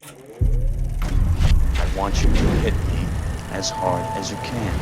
I want you to hit me as hard as you can.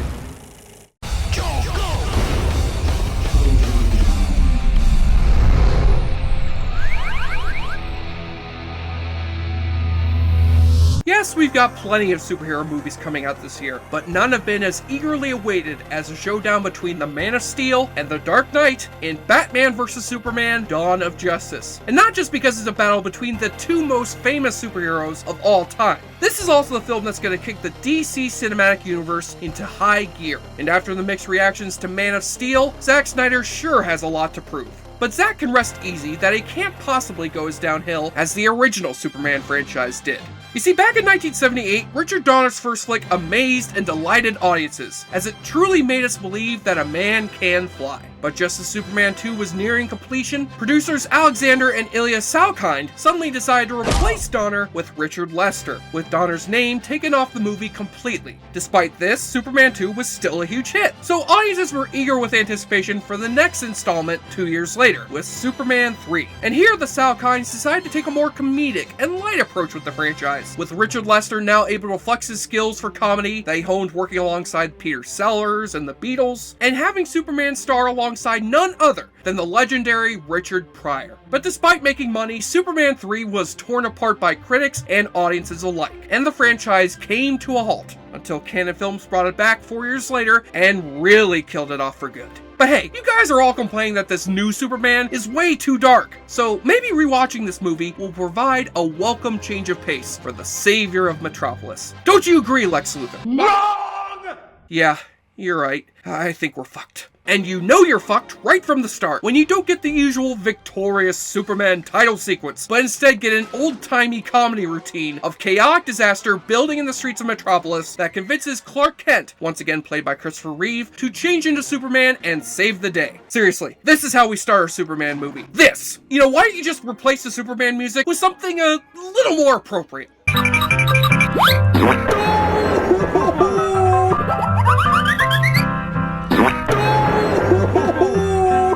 Yes, we've got plenty of superhero movies coming out this year, but none have been as eagerly awaited as a showdown between the Man of Steel and the Dark Knight in Batman vs. Superman: Dawn of Justice. And not just because it's a battle between the two most famous superheroes of all time. This is also the film that's going to kick the DC cinematic universe into high gear. And after the mixed reactions to Man of Steel, Zack Snyder sure has a lot to prove. But Zack can rest easy that it can't possibly go as downhill as the original Superman franchise did. You see, back in 1978, Richard Donner's first flick amazed and delighted audiences, as it truly made us believe that a man can fly. But just as Superman 2 was nearing completion, producers Alexander and Ilya Salkind suddenly decided to replace Donner with Richard Lester, with Donner's name taken off the movie completely. Despite this, Superman 2 was still a huge hit, so audiences were eager with anticipation for the next installment 2 years later, with Superman 3. And here the Salkinds decided to take a more comedic and light approach with the franchise, with Richard Lester now able to flex his skills for comedy that he honed working alongside Peter Sellers and the Beatles, and having Superman star alongside none other than the legendary Richard Pryor. But despite making money, Superman 3 was torn apart by critics and audiences alike, and the franchise came to a halt, until Canon Films brought it back 4 years later and really killed it off for good. But hey, you guys are all complaining that this new Superman is way too dark, so maybe rewatching this movie will provide a welcome change of pace for the savior of Metropolis. Don't you agree, Lex Luthor? Wrong! Yeah, you're right. I think we're fucked. And you know you're fucked right from the start when you don't get the usual victorious Superman title sequence, but instead get an old-timey comedy routine of chaotic disaster building in the streets of Metropolis that convinces Clark Kent, once again played by Christopher Reeve, to change into Superman and save the day. Seriously, this is how we start our Superman movie. This! You know, why don't you just replace the Superman music with something a little more appropriate?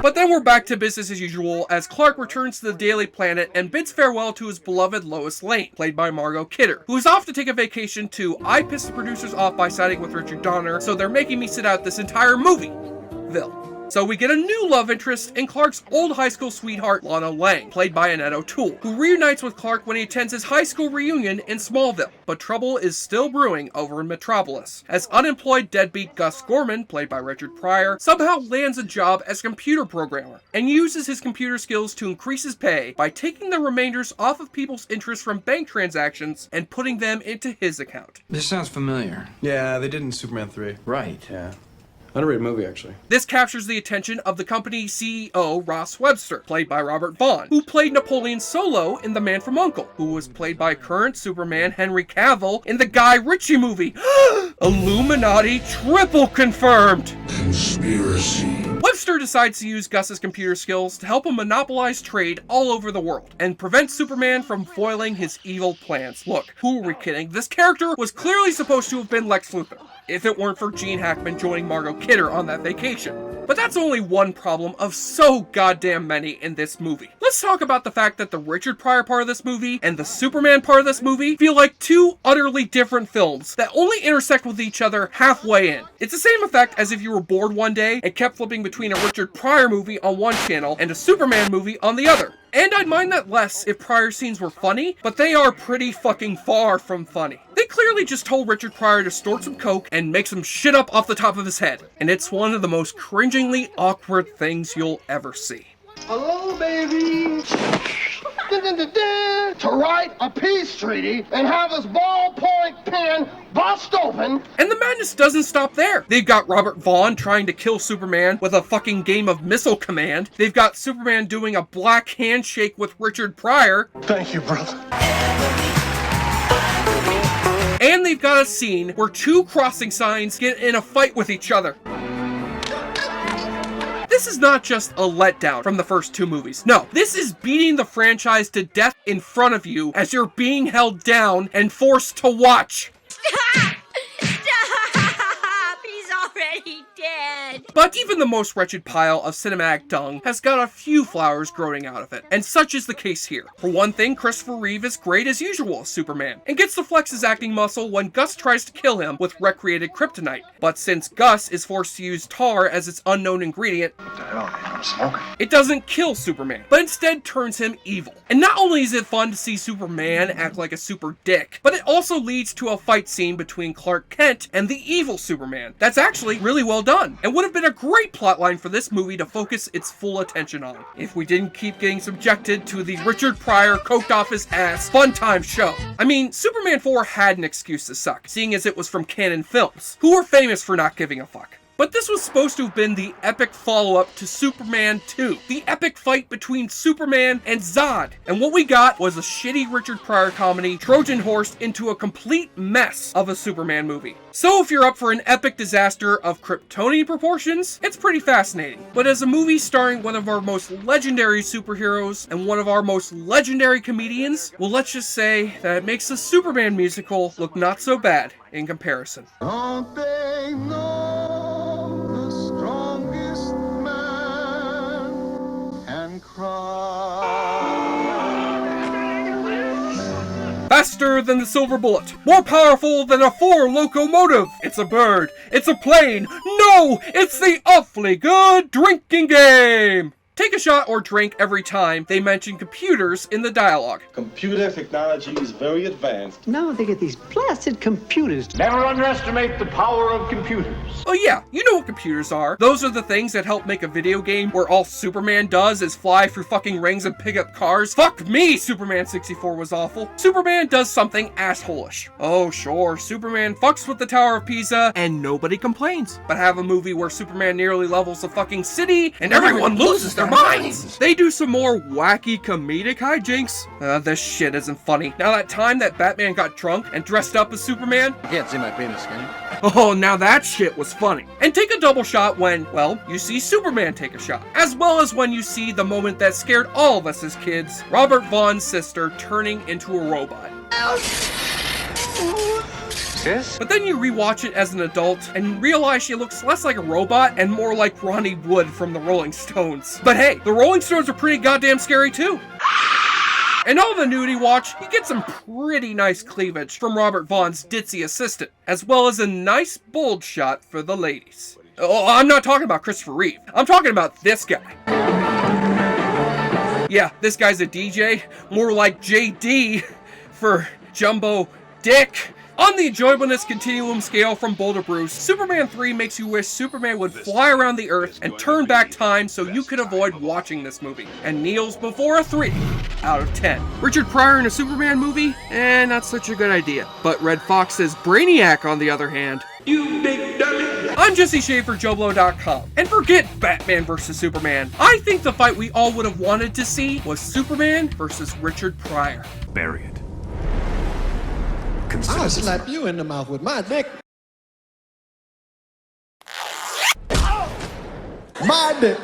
But then we're back to business as usual as Clark returns to the Daily Planet and bids farewell to his beloved Lois Lane, played by Margot Kidder, who is off to take a vacation to I pissed the producers off by siding with Richard Donner, so they're making me sit out this entire movie. Ville. So we get a new love interest in Clark's old high school sweetheart, Lana Lang, played by Annette O'Toole, who reunites with Clark when he attends his high school reunion in Smallville. But trouble is still brewing over in Metropolis, as unemployed deadbeat Gus Gorman, played by Richard Pryor, somehow lands a job as a computer programmer, and uses his computer skills to increase his pay by taking the remainders off of people's interest from bank transactions and putting them into his account. This sounds familiar. Yeah, they did in Superman 3. Right. Yeah. Underrated movie, actually. This captures the attention of the company's CEO, Ross Webster, played by Robert Vaughn, who played Napoleon Solo in The Man from U.N.C.L.E., who was played by current Superman Henry Cavill in the Guy Ritchie movie. Illuminati triple confirmed! Conspiracy. Webster decides to use Gus's computer skills to help him monopolize trade all over the world, and prevent Superman from foiling his evil plans. Look, who are we kidding? This character was clearly supposed to have been Lex Luthor, if it weren't for Gene Hackman joining Margot Kidder on that vacation. But that's only one problem of so goddamn many in this movie. Let's talk about the fact that the Richard Pryor part of this movie and the Superman part of this movie feel like two utterly different films that only intersect with each other halfway in. It's the same effect as if you were bored one day and kept flipping between a Richard Pryor movie on one channel and a Superman movie on the other. And I'd mind that less if Pryor scenes were funny, but they are pretty fucking far from funny. They clearly just told Richard Pryor to snort some coke and make some shit up off the top of his head. And it's one of the most cringingly awkward things you'll ever see. Hello, baby. To write a peace treaty and have his ballpoint pen bust open. And the madness doesn't stop there. They've got Robert Vaughn trying to kill Superman with a fucking game of Missile Command. They've got Superman doing a black handshake with Richard Pryor. Thank you, brother. And they've got a scene where two crossing signs get in a fight with each other. This is not just a letdown from the first two movies. No, this is beating the franchise to death in front of you as you're being held down and forced to watch. Stop! Stop! He's already dead. bad. But even the most wretched pile of cinematic dung has got a few flowers growing out of it, and such is the case here. For one thing, Christopher Reeve is great as usual as Superman, and gets to flex his acting muscle when Gus tries to kill him with recreated kryptonite. But since Gus is forced to use tar as its unknown ingredient, What the hell, man? I'm smoking. it doesn't kill Superman, but instead turns him evil. And not only is it fun to see Superman act like a super dick, but it also leads to a fight scene between Clark Kent and the evil Superman. That's actually really well done, and would have been a great plotline for this movie to focus its full attention on, if we didn't keep getting subjected to the Richard Pryor coked off his ass fun time show. I mean, Superman 4 had an excuse to suck, seeing as it was from Canon Films, who were famous for not giving a fuck. But this was supposed to have been the epic follow-up to Superman 2, the epic fight between Superman and Zod. And what we got was a shitty Richard Pryor comedy Trojan horsed into a complete mess of a Superman movie. So if you're up for an epic disaster of Kryptonian proportions, it's pretty fascinating. But as a movie starring one of our most legendary superheroes and one of our most legendary comedians, well, let's just say that it makes the Superman musical look not so bad in comparison. Don't they know the strongest man can cry? Faster than the silver bullet, more powerful than a Ford locomotive. It's a bird, it's a plane. No, it's the awfully good drinking game. Take a shot or drink every time they mention computers in the dialogue. Computer technology is very advanced. Now they get these blasted computers. Never underestimate the power of computers. Oh yeah, you know what computers are. Those are the things that help make a video game where all Superman does is fly through fucking rings and pick up cars. Fuck me, Superman 64 was awful. Superman does something asshole-ish. Oh sure, Superman fucks with the Tower of Pisa and nobody complains. But have a movie where Superman nearly levels a fucking city and everyone loses their minds. They do some more wacky comedic hijinks. This shit isn't funny. Now that time that Batman got drunk and dressed up as Superman, Can't see my penis, can you? oh, now that shit was funny. And take a double shot when, well, you see Superman take a shot. As well as when you see the moment that scared all of us as kids, Robert Vaughn's sister turning into a robot. Sis? But then you rewatch it as an adult and realize she looks less like a robot and more like Ronnie Wood from the Rolling Stones. But hey, the Rolling Stones are pretty goddamn scary too. And all the nudity watch, you get some pretty nice cleavage from Robert Vaughn's ditzy assistant, as well as a nice bold shot for the ladies. Oh, I'm not talking about Christopher Reeve. I'm talking about this guy. Yeah, this guy's a DJ, more like JD for Jumbo Dick. On the enjoyableness continuum scale from Boulder Bruce, Superman 3 makes you wish Superman would fly around the Earth and turn back time so you could avoid watching this movie, and kneels before a 3 out of 10. Richard Pryor in a Superman movie? Not such a good idea. But Red Fox's Brainiac, on the other hand. You big dummy! I'm Jesse Schaefer, JoBlo.com, and forget Batman vs. Superman. I think the fight we all would have wanted to see was Superman versus Richard Pryor. Bury it. I'll slap you in the mouth with my dick. My dick.